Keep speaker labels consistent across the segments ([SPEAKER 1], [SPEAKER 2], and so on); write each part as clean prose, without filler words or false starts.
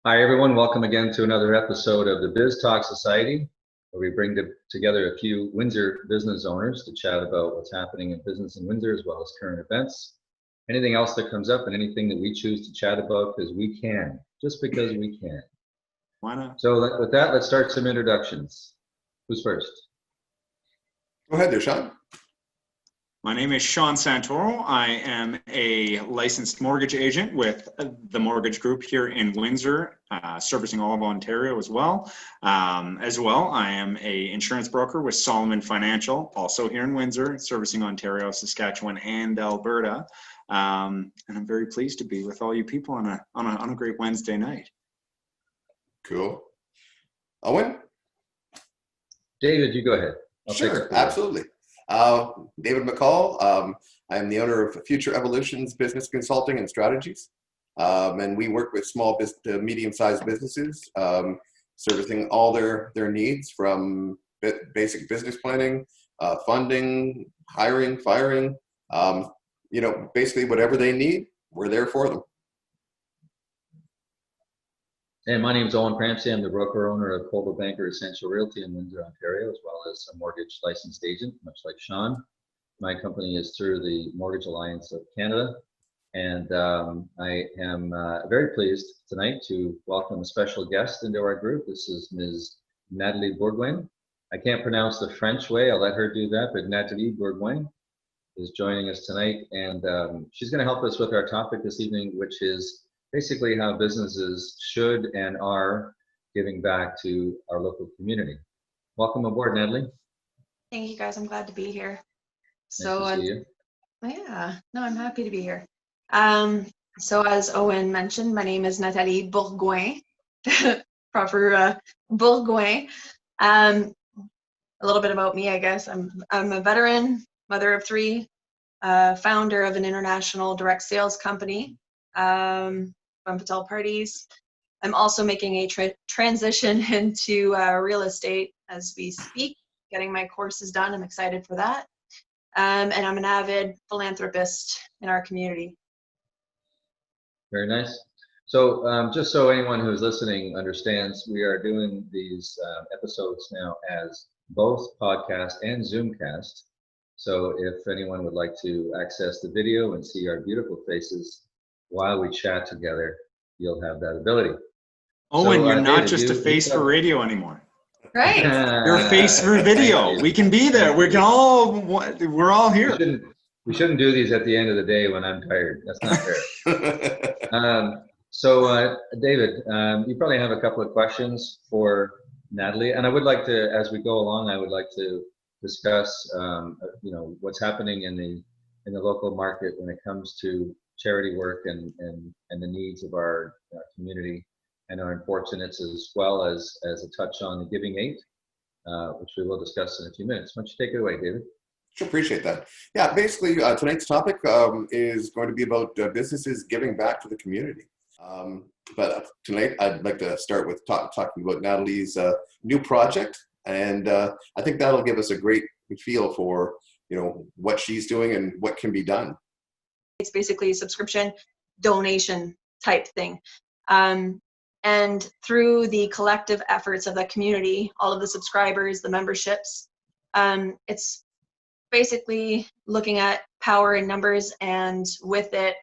[SPEAKER 1] Hi, everyone. Welcome again to another episode of the Biz Talk Society, where we bring together a few Windsor business owners to chat about what's happening in business in Windsor, as well as current events, anything else that comes up, and anything that we choose to chat about because we can, just because we can.
[SPEAKER 2] Why not?
[SPEAKER 1] So with that, let's start some introductions. Who's first?
[SPEAKER 3] Go ahead there, Sean.
[SPEAKER 2] My name is Sean Santoro. I am a licensed mortgage agent with the Mortgage Group here in Windsor, servicing all of Ontario as well. I am an insurance broker with Solomon Financial, also here in Windsor, servicing Ontario, Saskatchewan, and Alberta. And I'm very pleased to be with all you people on a great Wednesday night.
[SPEAKER 3] Cool. Owen?
[SPEAKER 1] David, you go ahead.
[SPEAKER 3] Sure, absolutely. David McCall. I am the owner of Future Evolutions Business Consulting and Strategies. And we work with small to medium-sized businesses, servicing all their needs from basic business planning, funding, hiring, firing, basically whatever they need, we're there for them.
[SPEAKER 1] And my name is Owen Crampsey. I'm the broker owner of Coldwell Banker Essential Realty in Windsor, Ontario, as well as a mortgage licensed agent, much like Sean. My company is through the Mortgage Alliance of Canada. And I am very pleased tonight to welcome a special guest into our group. This is Ms. Natalie Bourgoin. I can't pronounce the French way. I'll let her do that, but Natalie Bourgoin is joining us tonight. And she's going to help us with our topic this evening, which is basically how businesses should and are giving back to our local community. Welcome aboard, Natalie.
[SPEAKER 4] Thank you, guys. I'm glad to be here.
[SPEAKER 1] Nice to see you.
[SPEAKER 4] Yeah, no, I'm happy to be here. So as Owen mentioned, my name is Natalie Bourgoin, proper Bourgoin. A little bit about me, I guess. I'm a veteran, mother of three, founder of an international direct sales company. From Patel Parties. I'm also making a transition into real estate as we speak, getting my courses done. I'm excited for that. And I'm an avid philanthropist in our community.
[SPEAKER 1] Very nice. So just so anyone who's listening understands, we are doing these episodes now as both podcast and Zoomcast. So if anyone would like to access the video and see our beautiful faces while we chat together, you'll have that ability.
[SPEAKER 2] Owen, you're not
[SPEAKER 1] David,
[SPEAKER 2] just a face for radio anymore.
[SPEAKER 4] Right.
[SPEAKER 2] You're a face for video. We can be there. We're all here.
[SPEAKER 1] We shouldn't do these at the end of the day when I'm tired. That's not fair. David, you probably have a couple of questions for Natalie, and I would like to, as we go along, I would like to discuss, what's happening in the local market when it comes to charity work and the needs of our community and our unfortunates, as well as a touch on the Giving 8, which we will discuss in a few minutes. Why don't you take it away, David?
[SPEAKER 3] Sure, appreciate that. Yeah, basically tonight's topic is going to be about businesses giving back to the community. But tonight I'd like to start with talking about Natalie's new project, and I think that'll give us a great feel for what she's doing and what can be done.
[SPEAKER 4] It's basically a subscription donation type thing. And through the collective efforts of the community, all of the subscribers, the memberships, it's basically looking at power in numbers, and with it,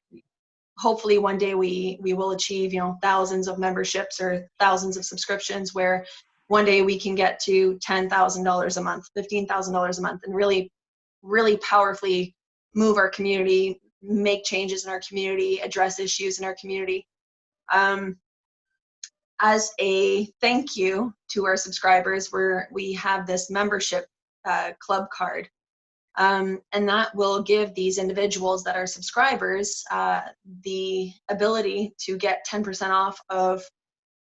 [SPEAKER 4] hopefully one day we will achieve, thousands of memberships or thousands of subscriptions, where one day we can get to $10,000 a month, $15,000 a month, and really, really powerfully move our community, make changes in our community, address issues in our community. As a thank you to our subscribers, we have this membership club card. And that will give these individuals that are subscribers the ability to get 10% off of,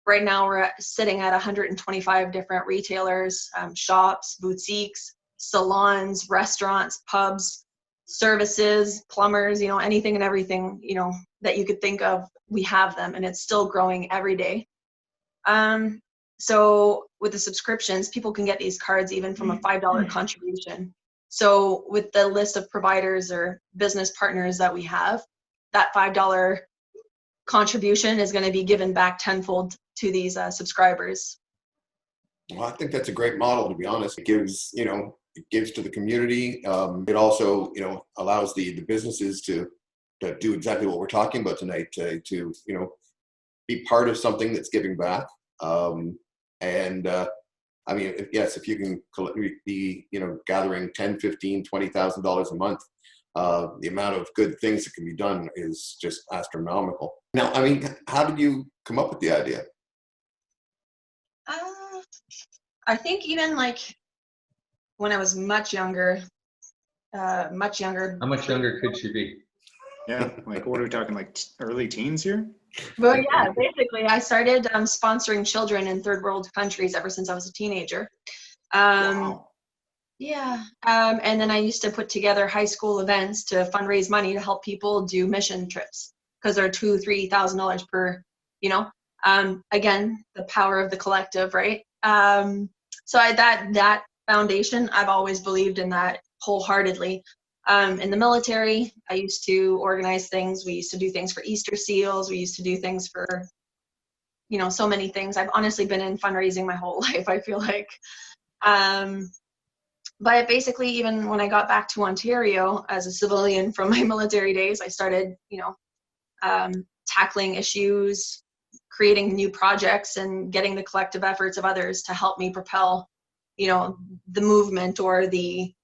[SPEAKER 4] right now we're sitting at 125 different retailers, shops, boutiques, salons, restaurants, pubs, services, plumbers, anything and everything, that you could think of, we have them, and it's still growing every day. So with the subscriptions, people can get these cards even from a $5 contribution. So with the list of providers or business partners that we have, that $5 contribution is going to be given back tenfold to these subscribers.
[SPEAKER 3] Well, I think that's a great model, to be honest. It gives, it gives to the community. It also, allows the businesses to do exactly what we're talking about tonight, to be part of something that's giving back. I mean, if you can be, gathering $10, $15, $20,000 a month, the amount of good things that can be done is just astronomical. Now, I mean, how did you come up with the idea?
[SPEAKER 4] I think even like when I was much younger.
[SPEAKER 1] How much younger could she be?
[SPEAKER 2] Yeah, like what are we talking, like early teens here?
[SPEAKER 4] Well, yeah, basically I started sponsoring children in third world countries ever since I was a teenager.
[SPEAKER 2] Wow.
[SPEAKER 4] Yeah, and then I used to put together high school events to fundraise money to help people do mission trips, because they're $2,000-$3,000 per, again, the power of the collective, right? So that foundation, I've always believed in that wholeheartedly. In the military, I used to organize things. We used to do things for Easter seals. We used to do things for, so many things. I've honestly been in fundraising my whole life, I feel like. But basically, even when I got back to Ontario as a civilian from my military days, I started, tackling issues, creating new projects, and getting the collective efforts of others to help me propel, the movement or the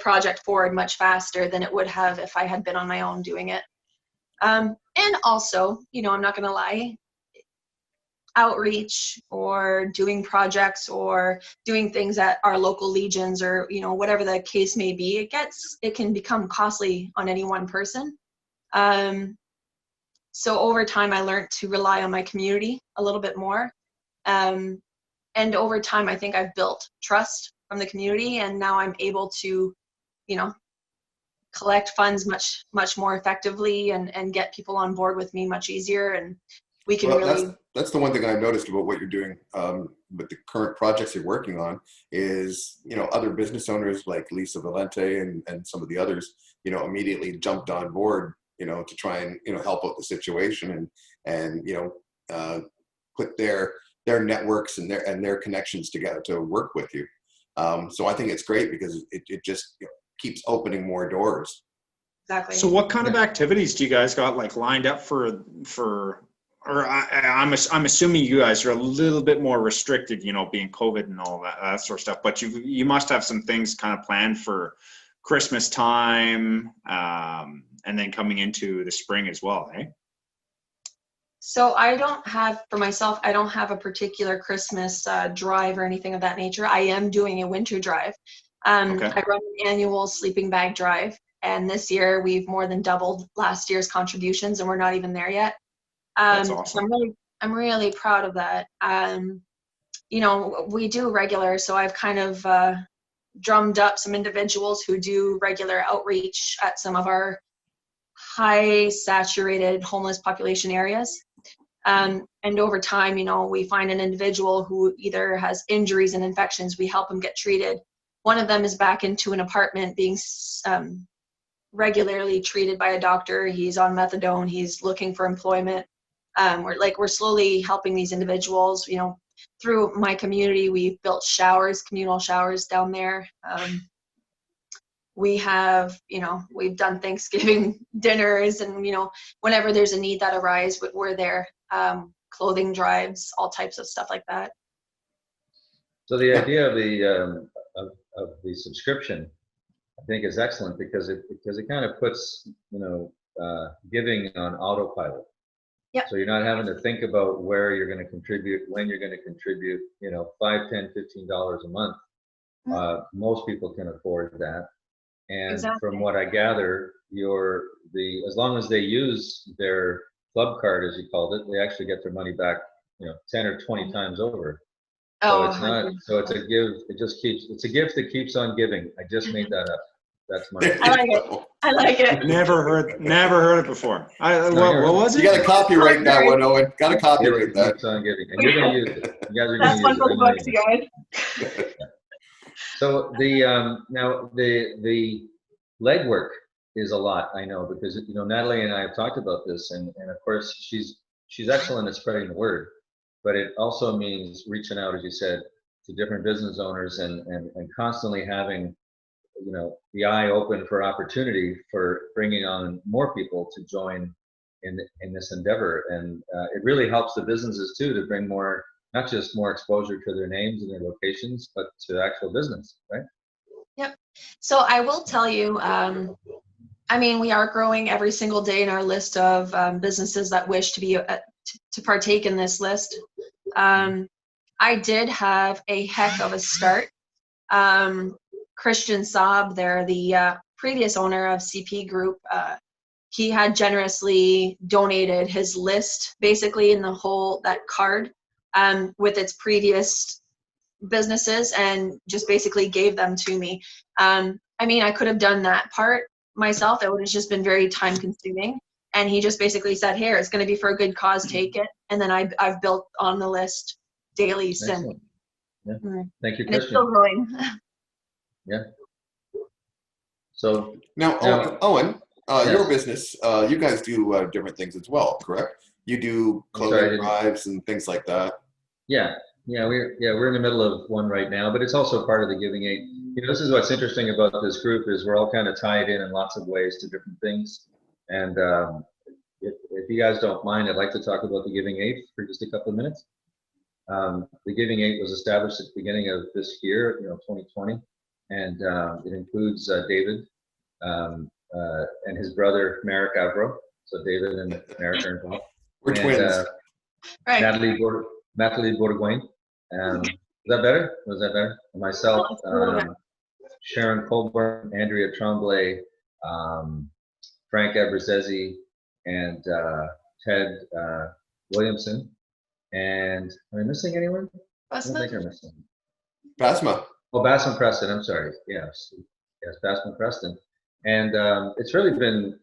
[SPEAKER 4] project forward much faster than it would have if I had been on my own doing it. And also, I'm not going to lie, outreach or doing projects or doing things at our local legions or, whatever the case may be, it can become costly on any one person. So over time, I learned to rely on my community a little bit more. And over time, I think I've built trust from the community, and now I'm able to, collect funds much more effectively and get people on board with me much easier. And we can
[SPEAKER 3] that's the one thing I've noticed about what you're doing with the current projects you're working on is, other business owners like Lisa Valente and some of the others, immediately jumped on board, to try and, help out the situation and put their networks and their connections together to work with you. So I think it's great because it just keeps opening more doors.
[SPEAKER 4] Exactly.
[SPEAKER 2] So what kind of activities do you guys got like lined up for or I'm assuming you guys are a little bit more restricted, being COVID and all that sort of stuff, but you must have some things kind of planned for Christmas time, and then coming into the spring as well, eh?
[SPEAKER 4] So for myself, I don't have a particular Christmas drive or anything of that nature. I am doing a winter drive.
[SPEAKER 2] Okay.
[SPEAKER 4] I run an annual sleeping bag drive, and this year we've more than doubled last year's contributions, and we're not even there yet.
[SPEAKER 2] That's awesome.
[SPEAKER 4] So I'm really proud of that. We do regular, so I've kind of drummed up some individuals who do regular outreach at some of our high saturated homeless population areas. And over time, we find an individual who either has injuries and infections, we help them get treated. One of them is back into an apartment being regularly treated by a doctor. He's on methadone, he's looking for employment. We're slowly helping these individuals, through my community. We've built communal showers down there. We have, we've done Thanksgiving dinners, and, whenever there's a need that arises, we're there. Clothing drives, all types of stuff like that.
[SPEAKER 1] So the idea of the subscription, I think, is excellent because it kind of puts giving on autopilot.
[SPEAKER 4] Yep.
[SPEAKER 1] So you're not having to think about where you're going to contribute, when you're going to contribute. $5, $10, $15 a month. Most people can afford that. And
[SPEAKER 4] Exactly.
[SPEAKER 1] From what I gather, as long as they use their club card, as you called it, they actually get their money back, 10 or 20 times over. So it's not. So it's a give. It's a gift that keeps on giving. I just made that up. That's my.
[SPEAKER 4] I like it.
[SPEAKER 2] Never heard it before. What was it?
[SPEAKER 3] You got to copyright that one, Owen. Got to copyright that.
[SPEAKER 1] Keeps on giving, and you're going to use it. You guys are
[SPEAKER 4] That's
[SPEAKER 1] going to
[SPEAKER 4] one
[SPEAKER 1] use
[SPEAKER 4] for
[SPEAKER 1] it.
[SPEAKER 4] the books, you guys.
[SPEAKER 1] So now the legwork is a lot, I know, because Natalie and I have talked about this, and of course she's excellent at spreading the word. but it also means reaching out, as you said, to different business owners and constantly having, you know, the eye open for opportunity for bringing on more people to join in this endeavor. And it really helps the businesses too to bring more, not just more exposure to their names and their locations, but to actual business, right?
[SPEAKER 4] Yep. So I will tell you, I mean, we are growing every single day in our list of businesses that wish to be to partake in this list. I did have a heck of a start. Christian Saab, they're the previous owner of CP Group. He had generously donated his list, basically in the whole, that card, with its previous businesses, and just basically gave them to me. I mean, I could have done that part myself. It would have just been very time consuming. And he just basically said, here, it's going to be for a good cause, take it. And then I've built on the list daily since.
[SPEAKER 1] Excellent. Yeah. Thank you,
[SPEAKER 4] And it's
[SPEAKER 1] Christian.
[SPEAKER 4] still growing.
[SPEAKER 1] Yeah. So
[SPEAKER 3] Now,
[SPEAKER 1] now,
[SPEAKER 3] Owen,
[SPEAKER 1] yes.
[SPEAKER 3] your business, you guys do different things as well, correct? You do clothing drives and things like that.
[SPEAKER 1] Yeah, we're in the middle of one right now, but it's also part of the Giving Aid. You know, this is what's interesting about this group is we're all kind of tied in lots of ways to different things. And if you guys don't mind, I'd like to talk about the Giving Aid for just a couple of minutes. The Giving Aid was established at the beginning of this year, you know, 2020, and it includes David and his brother Merrick Avro. So David and Merrick are involved.
[SPEAKER 3] We're twins.
[SPEAKER 4] Right.
[SPEAKER 1] Natalie Bourgoin. Is that better? Was that better? And myself, Sharon Colburn, Andrea Tremblay, Frank Abruzzese, and Ted Williamson. And am I missing anyone? I don't think I'm missing.
[SPEAKER 3] Basma.
[SPEAKER 1] Oh, Basma Preston. I'm sorry. Yes, Basma Preston. And it's really been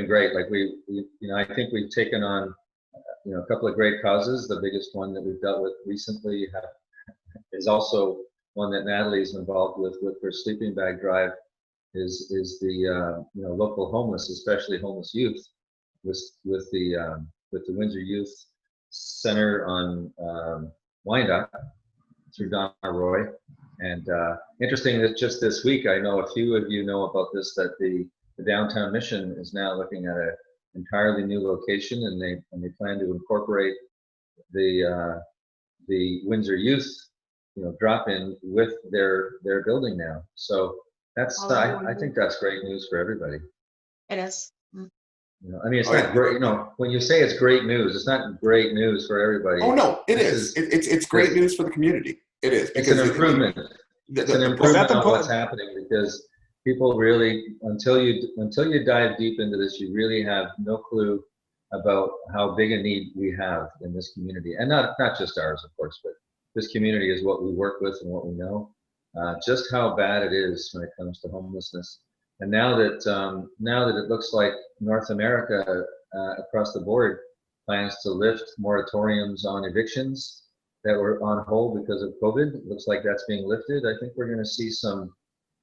[SPEAKER 1] great. Like we you know, I think we've taken on, you know, a couple of great causes. The biggest one that we've dealt with recently is also one that Natalie's involved with her sleeping bag drive. Is the you know, local homeless, especially homeless youth, with the Windsor Youth Center on Wyandotte through Donna Roy. And interesting that just this week, I know a few of you know about this, that the Downtown Mission is now looking at an entirely new location, and they plan to incorporate the Windsor Youth, you know, drop-in with their building now. So that's I think that's great news for everybody.
[SPEAKER 4] It is.
[SPEAKER 1] You know, I mean, it's not great. You know, when you say it's great news, it's not great news for everybody.
[SPEAKER 3] Oh no, it is. It's great news for the community. It is.
[SPEAKER 1] It's an improvement. It's an improvement on what's happening, because people really, until you dive deep into this, you really have no clue about how big a need we have in this community, and not just ours, of course, but this community is what we work with and what we know. Just how bad it is when it comes to homelessness. And now that it looks like North America across the board plans to lift moratoriums on evictions that were on hold because of COVID, it looks like that's being lifted. I think we're going to see some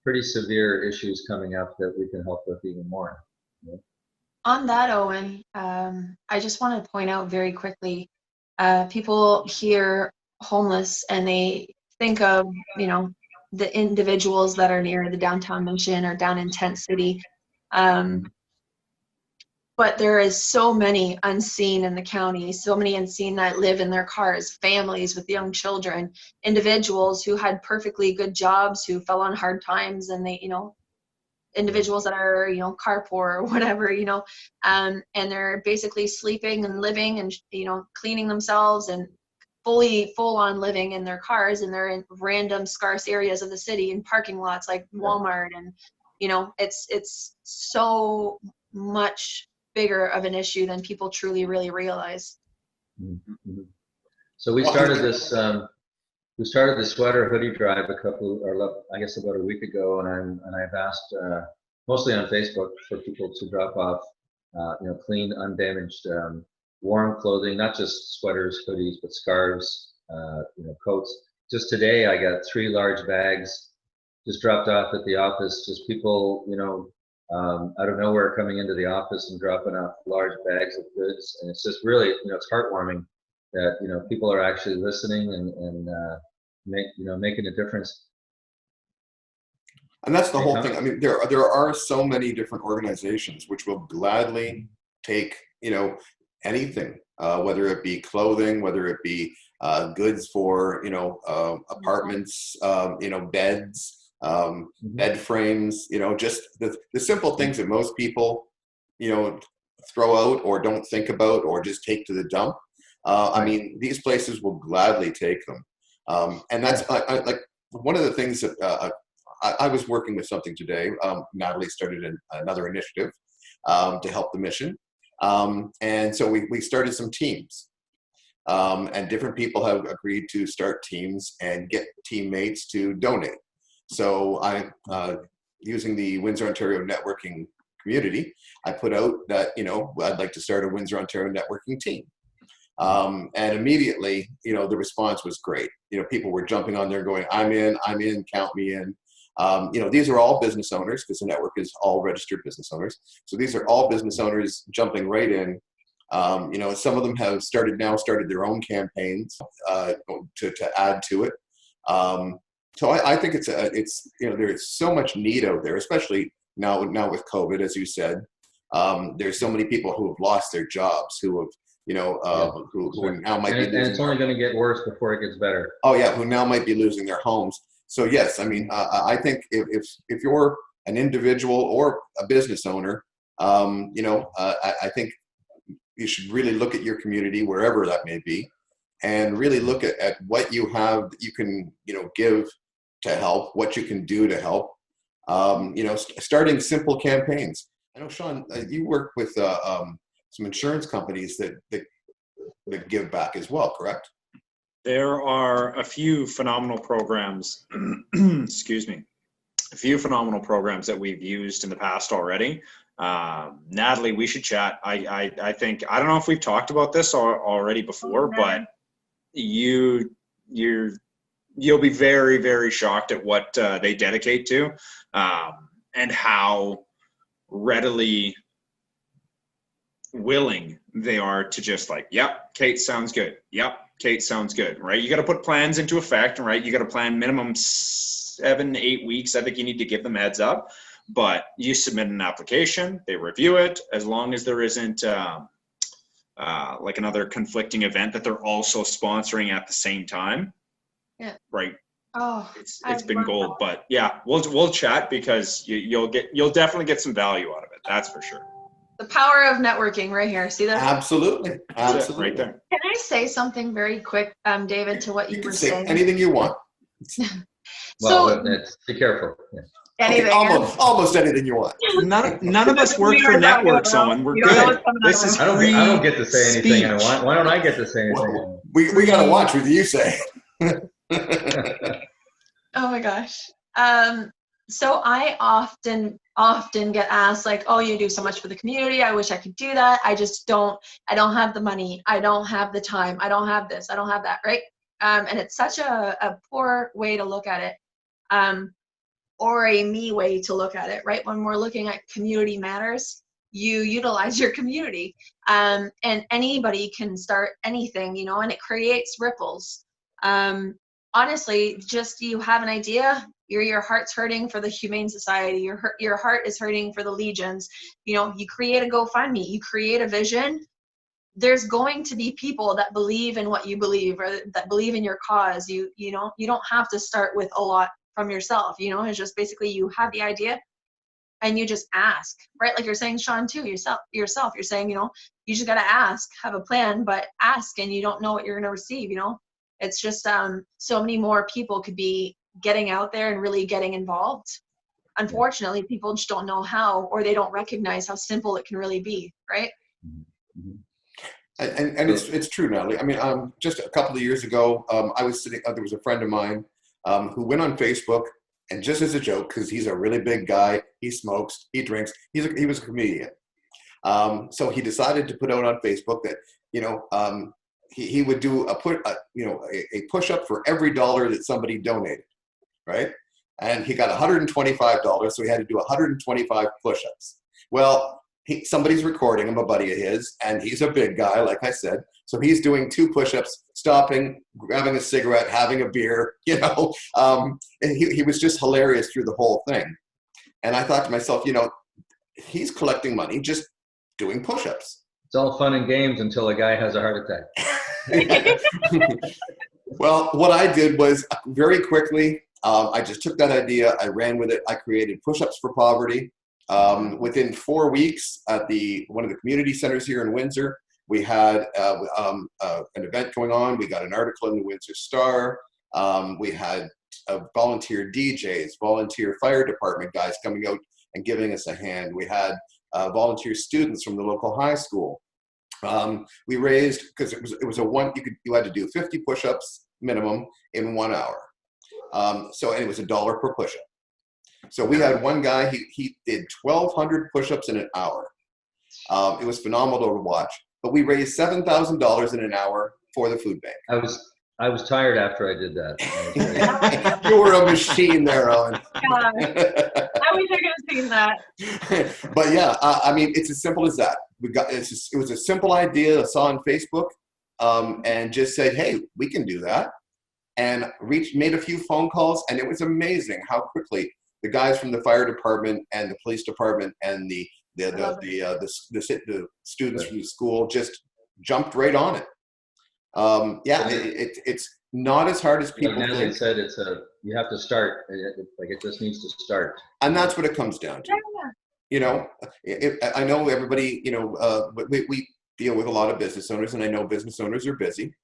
[SPEAKER 1] pretty severe issues coming up that we can help with even more. You know?
[SPEAKER 4] On that, Owen, I just want to point out very quickly, people hear homeless and they think of, you know, the individuals that are near the Downtown Mission or down in Tent City. But there is so many unseen in the county, so many unseen that live in their cars, families with young children, individuals who had perfectly good jobs who fell on hard times, and they, you know, individuals that are, you know, car poor or whatever, you know, and they're basically sleeping and living and, you know, cleaning themselves and full on living in their cars, and they're in random scarce areas of the city in parking lots like Walmart. And, you know, it's so much bigger of an issue than people truly really realize.
[SPEAKER 1] Mm-hmm. So we started this sweater hoodie drive I guess about a week ago, and I've asked mostly on Facebook for people to drop off you know, clean, undamaged, warm clothing, not just sweaters, hoodies, but scarves, you know, coats. Just today, I got 3 large bags just dropped off at the office. Just people, you know, out of nowhere coming into the office and dropping off large bags of goods, and it's just really, you know, it's heartwarming that people are actually listening and making a difference.
[SPEAKER 3] And that's the whole thing. I mean, there are so many different organizations which will gladly take, anything, whether it be clothing, whether it be goods for, apartments, beds, bed frames, just the simple things that most people, throw out or don't think about or just take to the dump. I mean, these places will gladly take them. And that's like one of the things that I was working with something today. Natalie started another initiative to help the mission. And so we started some teams. And different people have agreed to start teams and get teammates to donate. So I, using the Windsor, Ontario networking community, I put out that, I'd like to start a Windsor, Ontario networking team. And immediately, the response was great. People were jumping on there going, I'm in, count me in. These are all business owners because the network is all registered business owners. So these are all business owners jumping right in. Some of them have started their own campaigns to add to it. So I think it's there's so much need out there, especially now with COVID, as you said. There's so many people who have lost their jobs, who have who now might be losing.
[SPEAKER 1] And it's only going to get worse before it gets better.
[SPEAKER 3] Oh yeah, who now might be losing their homes. So yes, I mean, I think if you're an individual or a business owner, I think you should really look at your community, wherever that may be, and really look at what you have that you can, give to help, what you can do to help. Starting simple campaigns. I know, Sean, you work with some insurance companies that give back as well, correct?
[SPEAKER 2] There are a few phenomenal programs, excuse me, a few phenomenal programs that we've used in the past already. Natalie, we should chat. I think, I don't know if we've talked about this already before, but you'll be very, very shocked at what they dedicate to, and how readily willing they are to just like, yep, Kate sounds good. Yep, Kate sounds good, right? You got to put plans into effect, right? You got to plan minimum 7-8 weeks. I think you need to give them a heads up, but you submit an application, they review it, as long as there isn't like another conflicting event that they're also sponsoring at the same time.
[SPEAKER 4] Yeah.
[SPEAKER 2] Right.
[SPEAKER 4] Oh,
[SPEAKER 2] it's been gold, but yeah, we'll chat because you'll definitely get some value out of it. That's for sure.
[SPEAKER 4] the power of networking right here. See that?
[SPEAKER 3] Absolutely. Absolutely.
[SPEAKER 2] Right there.
[SPEAKER 4] Can I say something very quick, David, to what you were
[SPEAKER 3] say
[SPEAKER 4] saying?
[SPEAKER 3] anything you want.
[SPEAKER 1] Well, be careful. Yeah.
[SPEAKER 4] Anything.
[SPEAKER 3] Okay, almost anything you want.
[SPEAKER 2] None of us work for networks, Owen. We're good. This is
[SPEAKER 1] I don't get to say anything I want. Why don't I get to say anything?
[SPEAKER 3] Well, we got to watch what you say.
[SPEAKER 4] Oh my gosh. So I often get asked like, oh, you do so much for the community. I wish I could do that. I don't have the money. I don't have the time. I don't have this. I don't have that. Right. And it's such a poor way to look at it. Or a me way to look at it, right? When we're looking at community matters, you utilize your community. And anybody can start anything, and it creates ripples. Honestly, just you have an idea, your heart's hurting for the Humane Society, your heart is hurting for the Legions, you create a GoFundMe, you create a vision. There's going to be people that believe in what you believe or that believe in your cause. You don't have to start with a lot from yourself, it's just basically you have the idea and you just ask, right? Like you're saying, Sean, too, yourself, you're saying, you just got to ask, have a plan, but ask and you don't know what you're going to receive, It's just so many more people could be getting out there and really getting involved. Unfortunately, people just don't know how, or they don't recognize how simple it can really be, right?
[SPEAKER 1] Mm-hmm.
[SPEAKER 3] And it's true, Natalie. I mean, just a couple of years ago, I was sitting, there was a friend of mine who went on Facebook, and just as a joke, because he's a really big guy, he smokes, he drinks, he was a comedian. So he decided to put out on Facebook that, he would do a push-up for every $1 that somebody donated, right? And he got $125, so he had to do 125 push-ups. Well, somebody's recording him, a buddy of his, and he's a big guy, like I said. So he's doing 2 push-ups, stopping, grabbing a cigarette, having a beer, you know. And he was just hilarious through the whole thing. And I thought to myself, you know, he's collecting money just doing push-ups.
[SPEAKER 1] It's all fun and games until a guy has a heart attack.
[SPEAKER 3] Well, what I did was very quickly, I just took that idea, I ran with it. I created Push-Ups for Poverty. Within 4 weeks at one of the community centers here in Windsor, we had an event going on. We got an article in the Windsor Star. We had volunteer DJs, volunteer fire department guys coming out and giving us a hand. We had volunteer students from the local high school. We raised, because it was you had to do 50 push-ups minimum in 1 hour. And it was $1 per push-up. So we had one guy, he did 1,200 push-ups in an hour. It was phenomenal to watch. But we raised $7,000 in an hour for the food bank.
[SPEAKER 1] I was tired after I did that.
[SPEAKER 3] You were a machine there, Owen.
[SPEAKER 4] I wish I could have seen that.
[SPEAKER 3] But yeah, I mean, it's as simple as that. It was a simple idea I saw on Facebook, and just said, hey, we can do that. And made a few phone calls, and it was amazing how quickly the guys from the fire department and the police department and the students from the school just jumped right on it. It's not as hard as people
[SPEAKER 1] like Natalie
[SPEAKER 3] think.
[SPEAKER 1] said, you have to start. It just needs to start.
[SPEAKER 3] And that's what it comes down to.
[SPEAKER 4] Yeah.
[SPEAKER 3] You know, I know everybody, you know, we deal with a lot of business owners, and I know business owners are busy,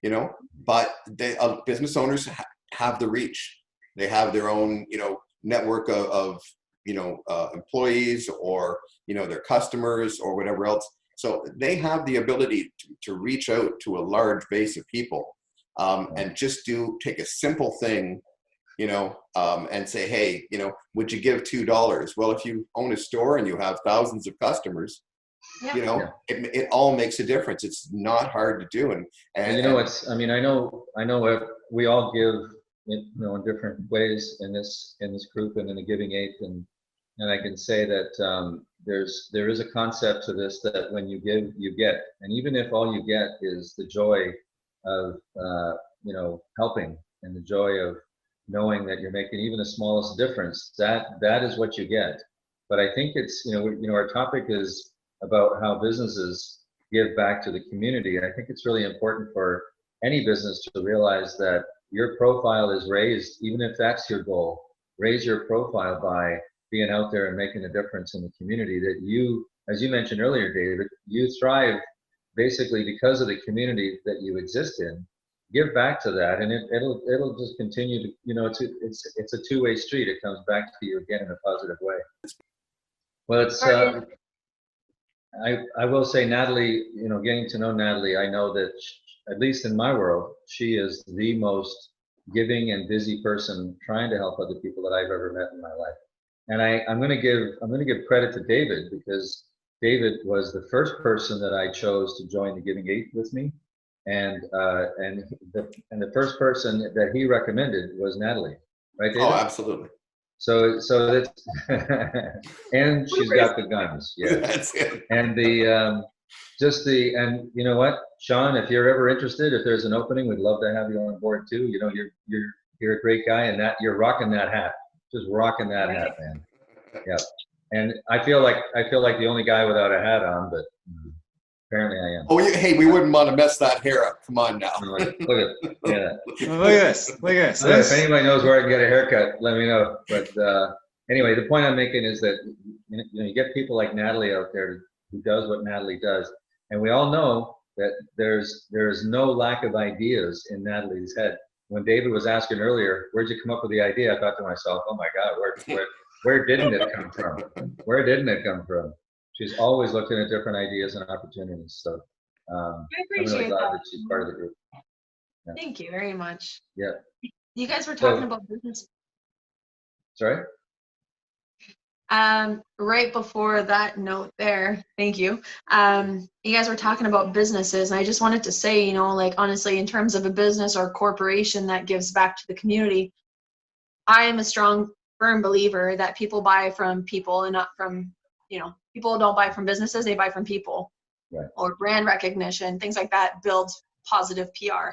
[SPEAKER 3] you know, but business owners have the reach. They have their own, you know, network of employees, or, you know, their customers or whatever else. So they have the ability to reach out to a large base of people, and just take a simple thing, you know, and say, hey, you know, would you give $2? Well, if you own a store and you have thousands of customers,
[SPEAKER 4] Yeah.
[SPEAKER 3] you know, it all makes a difference. It's not hard to do. And
[SPEAKER 1] you know, I know we all give, you know, in different ways in this group and in the Giving Eighth, and I can say that there is a concept to this, that when you give, you get. And even if all you get is the joy of you know, helping, and the joy of knowing that you're making even the smallest difference, that is what you get. But I think it's, you know, our topic is about how businesses give back to the community. And I think it's really important for any business to realize that your profile is raised, even if that's your goal. Raise your profile by being out there and making a difference in the community that you, as you mentioned earlier, David, you thrive basically because of the community that you exist in. Give back to that, and it'll just continue to, you know, it's a two-way street. It comes back to you again in a positive way. Well, it's I will say, Natalie, you know, getting to know Natalie, I know that at least in my world, she is the most giving and busy person trying to help other people that I've ever met in my life. And I'm going to give credit to David, because David was the first person that I chose to join the Giving Eighth with me, and the first person that he recommended was Natalie, right, David?
[SPEAKER 3] Oh, absolutely.
[SPEAKER 1] So that's and she's got the guns, yeah.
[SPEAKER 3] That's it.
[SPEAKER 1] And and you know what, Sean, if you're ever interested, if there's an opening, we'd love to have you on board too. You know, you're a great guy, and that you're rocking that hat. Just rocking that hat, man. Yeah. And I feel like the only guy without a hat on, but apparently I am.
[SPEAKER 3] Oh, hey, we wouldn't want to mess that hair up. Come on now.
[SPEAKER 1] Look at
[SPEAKER 2] this.
[SPEAKER 1] If anybody knows where I can get a haircut, let me know. But anyway, the point I'm making is that, you know, you get people like Natalie out there who does what Natalie does, and we all know that there's no lack of ideas in Natalie's head. When David was asking earlier, where'd you come up with the idea? I thought to myself, oh my God, where didn't it come from? Where didn't it come from? She's always looking at different ideas and opportunities. So I'm really glad that she's part of the group. Yeah.
[SPEAKER 4] Thank you very much.
[SPEAKER 1] Yeah.
[SPEAKER 4] You guys were talking about business.
[SPEAKER 1] Sorry?
[SPEAKER 4] Right before that note there, thank you. You guys were talking about businesses, and I just wanted to say, you know, like, honestly, in terms of a business or corporation that gives back to the community, I am a strong, firm believer that people buy from people and not from, you know, people don't buy from businesses, they buy from people.
[SPEAKER 1] Right.
[SPEAKER 4] Or brand recognition, things like that builds positive PR.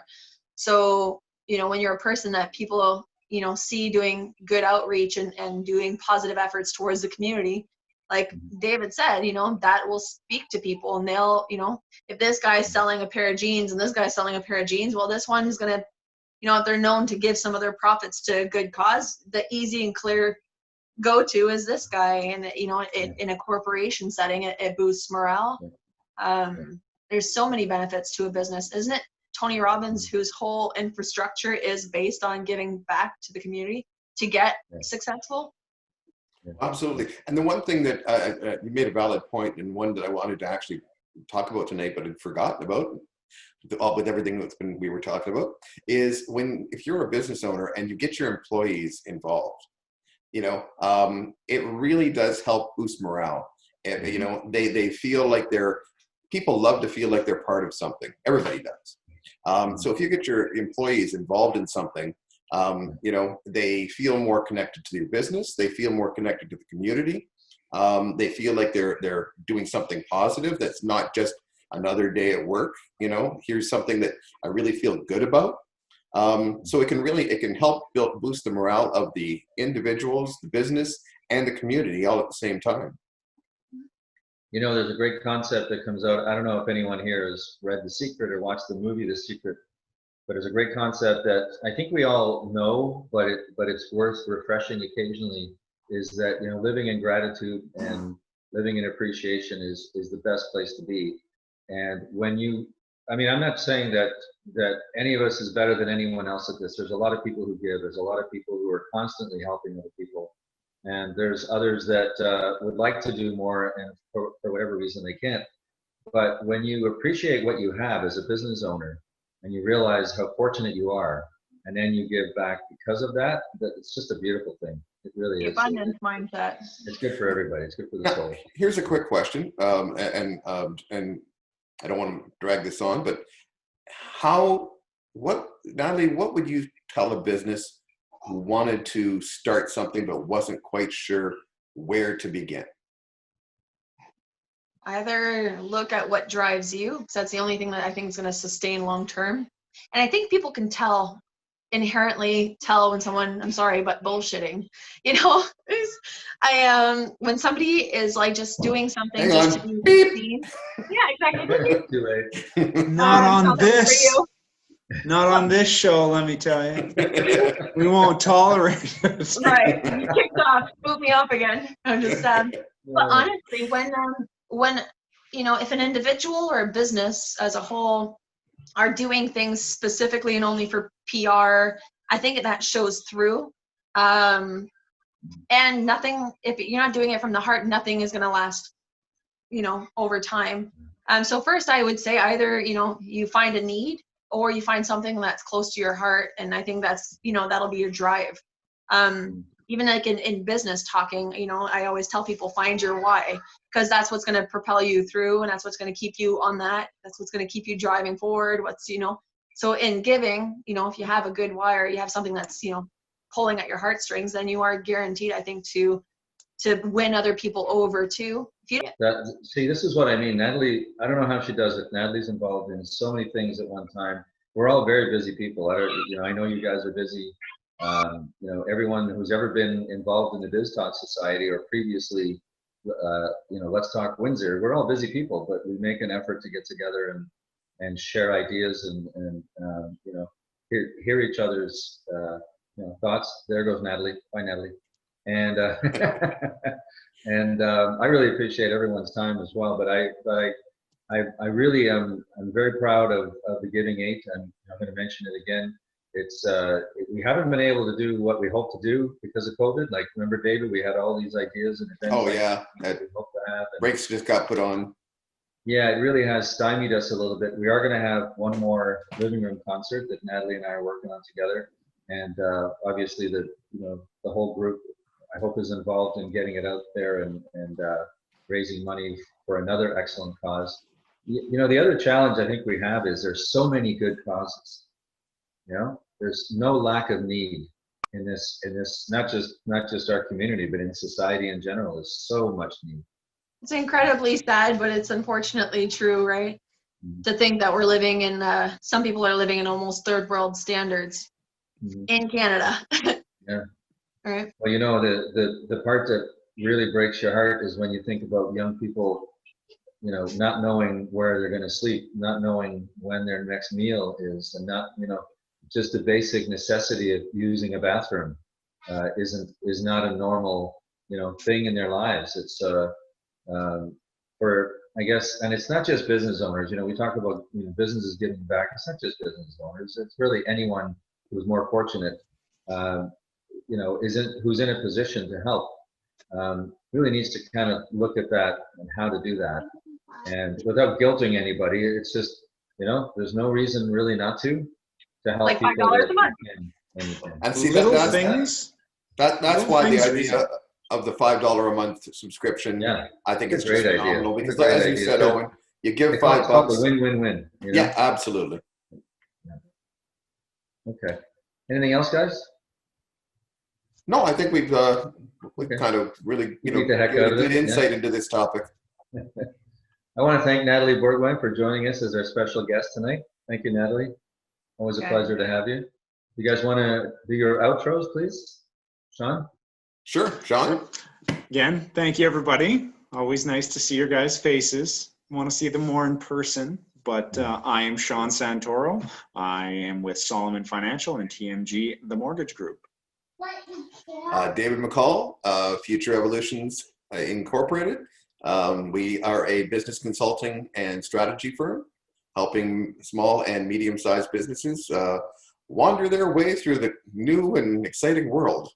[SPEAKER 4] So, you know, when you're a person that people, you know, see doing good outreach and doing positive efforts towards the community, like David said, you know, that will speak to people, and they'll, you know, if this guy's selling a pair of jeans and this guy's selling a pair of jeans, well, this one is going to, you know, if they're known to give some of their profits to a good cause, the easy and clear go-to is this guy. And, you know, in a corporation setting, it boosts morale. There's so many benefits to a business. Isn't it Tony Robbins, whose whole infrastructure is based on giving back to the community to get successful?
[SPEAKER 3] Absolutely. And the one thing that you made a valid point, and one that I wanted to actually talk about tonight, but had forgotten about, with everything we were talking about, is if you're a business owner and you get your employees involved, you know, it really does help boost morale. And, you know, they feel like people love to feel like they're part of something. Everybody does. So if you get your employees involved in something, you know, they feel more connected to your business. They feel more connected to the community. They feel like they're doing something positive. That's not just another day at work. You know, here's something that I really feel good about. So it can help boost the morale of the individuals, the business, and the community all at the same time.
[SPEAKER 1] You know, there's a great concept that comes out. I don't know if anyone here has read The Secret or watched the movie The Secret, but it's a great concept that I think we all know, but it's worth refreshing occasionally, is that, you know, living in gratitude and living in appreciation is the best place to be. And when you, I mean, I'm not saying that any of us is better than anyone else at this. There's a lot of people who give. There's a lot of people who are constantly helping other people. And there's others that would like to do more, and for whatever reason they can't. But when you appreciate what you have as a business owner, and you realize how fortunate you are, and then you give back because of that, it's just a beautiful thing. It really is.
[SPEAKER 4] Abundance mindset.
[SPEAKER 1] It's good for everybody. It's good for the soul.
[SPEAKER 3] Here's a quick question, and I don't want to drag this on, but Natalie, what would you tell a business who wanted to start something but wasn't quite sure where to begin?
[SPEAKER 4] Either look at what drives you, because that's the only thing that I think is going to sustain long term. And I think people can inherently tell when someone, I'm sorry, but bullshitting. You know, when somebody is like just doing something just to be seen. Yeah, exactly.
[SPEAKER 2] Not on this. Not on this show, let me tell you. We won't tolerate it.
[SPEAKER 4] Right. You kicked off, boot me off again. I'm just sad. But honestly, when you know, if an individual or a business as a whole are doing things specifically and only for PR, I think that shows through. And nothing, if you're not doing it from the heart, nothing is going to last, you know, over time. So first I would say either, you know, you find a need, or you find something that's close to your heart. And I think that's, you know, that'll be your drive. Even like in business talking, you know, I always tell people, find your why, because that's what's going to propel you through, and that's what's going to keep you on that. That's what's going to keep you driving forward. You know, so in giving, you know, if you have a good why, or you have something that's, you know, pulling at your heartstrings, then you are guaranteed, I think, to win other people over too.
[SPEAKER 1] See, this is what I mean. Natalie, I don't know how she does it. Natalie's involved in so many things at one time. We're all very busy people. I know you guys are busy. You know, everyone who's ever been involved in the Biz Talk Society or previously, you know, Let's Talk Windsor, we're all busy people, but we make an effort to get together and share ideas and you know, hear each other's you know, thoughts. There goes Natalie. Bye, Natalie. And and I really appreciate everyone's time as well. But I really am. I'm very proud of the Giving 8. I'm going to mention it again. It's we haven't been able to do what we hope to do because of COVID. Like, remember, David, we had all these ideas and events.
[SPEAKER 3] Oh yeah,
[SPEAKER 1] that we hope to have.
[SPEAKER 3] Brakes just got put on.
[SPEAKER 1] Yeah, it really has stymied us a little bit. We are going to have one more living room concert that Natalie and I are working on together, and obviously the whole group, I hope, is involved in getting it out there and raising money for another excellent cause. You know, the other challenge I think we have is there's so many good causes. You know, there's no lack of need in this not just our community, but in society in general. There's so much need.
[SPEAKER 4] It's incredibly sad, but it's unfortunately true, right? To think that we're living in, some people are living in almost third world standards in Canada.
[SPEAKER 1] Yeah.
[SPEAKER 4] Right.
[SPEAKER 1] Well, the part that really breaks your heart is when you think about young people, not knowing where they're going to sleep, not knowing when their next meal is, and not, just the basic necessity of using a bathroom is not a normal, thing in their lives. It's for, I guess, and it's not just business owners. We talk about businesses giving back. It's not just business owners. It's really anyone who's more fortunate. Who's in a position to help, really needs to kind of look at that and how to do that, and without guilting anybody. It's just, there's no reason really not to help
[SPEAKER 4] Like
[SPEAKER 1] people
[SPEAKER 4] $5
[SPEAKER 1] that
[SPEAKER 4] a month.
[SPEAKER 3] And see,
[SPEAKER 2] Little
[SPEAKER 3] that's
[SPEAKER 2] things.
[SPEAKER 3] that's why the
[SPEAKER 2] things are
[SPEAKER 3] idea of the $5 a month subscription,
[SPEAKER 1] Yeah,
[SPEAKER 3] I think
[SPEAKER 1] it's
[SPEAKER 3] it's
[SPEAKER 1] a
[SPEAKER 3] just
[SPEAKER 1] great idea.
[SPEAKER 3] phenomenal.
[SPEAKER 1] It's a
[SPEAKER 3] Because
[SPEAKER 1] great
[SPEAKER 3] as you
[SPEAKER 1] idea.
[SPEAKER 3] said,
[SPEAKER 1] It's
[SPEAKER 3] Owen, you give
[SPEAKER 1] It's called the
[SPEAKER 3] $5.
[SPEAKER 1] win-win-win.
[SPEAKER 3] Yeah, absolutely.
[SPEAKER 1] Okay. Anything else, guys?
[SPEAKER 3] No, I think we've
[SPEAKER 1] Okay.
[SPEAKER 3] kind of really,
[SPEAKER 1] Beat the heck
[SPEAKER 3] given
[SPEAKER 1] out
[SPEAKER 3] a
[SPEAKER 1] of
[SPEAKER 3] good
[SPEAKER 1] it,
[SPEAKER 3] insight into this topic.
[SPEAKER 1] I want to thank Natalie Bourgoin for joining us as our special guest tonight. Thank you, Natalie. Always a
[SPEAKER 4] Okay.
[SPEAKER 1] pleasure to have you. You guys want to do your outros, please? Sean?
[SPEAKER 3] Sure, Sean.
[SPEAKER 2] Again, thank you, everybody. Always nice to see your guys' faces. Want to see them more in person. But I am Sean Santoro. I am with Solomon Financial and TMG, the mortgage group.
[SPEAKER 3] David McCall, Future Evolutions Incorporated. We are a business consulting and strategy firm, helping small and medium-sized businesses wander their way through the new and exciting world.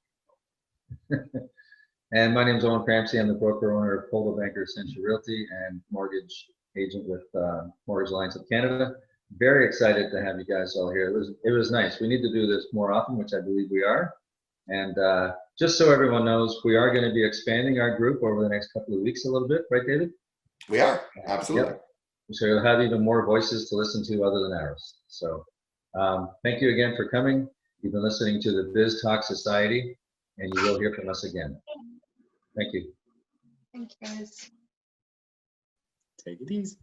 [SPEAKER 1] And my name is Owen Crampsey. I'm the broker owner of Coldwell Banker Essential Realty and mortgage agent with Mortgage Alliance of Canada. Very excited to have you guys all here. It was nice. We need to do this more often, which I believe we are. And just so everyone knows, we are going to be expanding our group over the next couple of weeks a little bit, right, David?
[SPEAKER 3] We are, absolutely.
[SPEAKER 1] Yep. So you'll have even more voices to listen to other than ours. So thank you again for coming. You've been listening to the Biz Talk Society, and you will hear from us again. Thank you.
[SPEAKER 4] Thank you, guys.
[SPEAKER 2] Take it easy.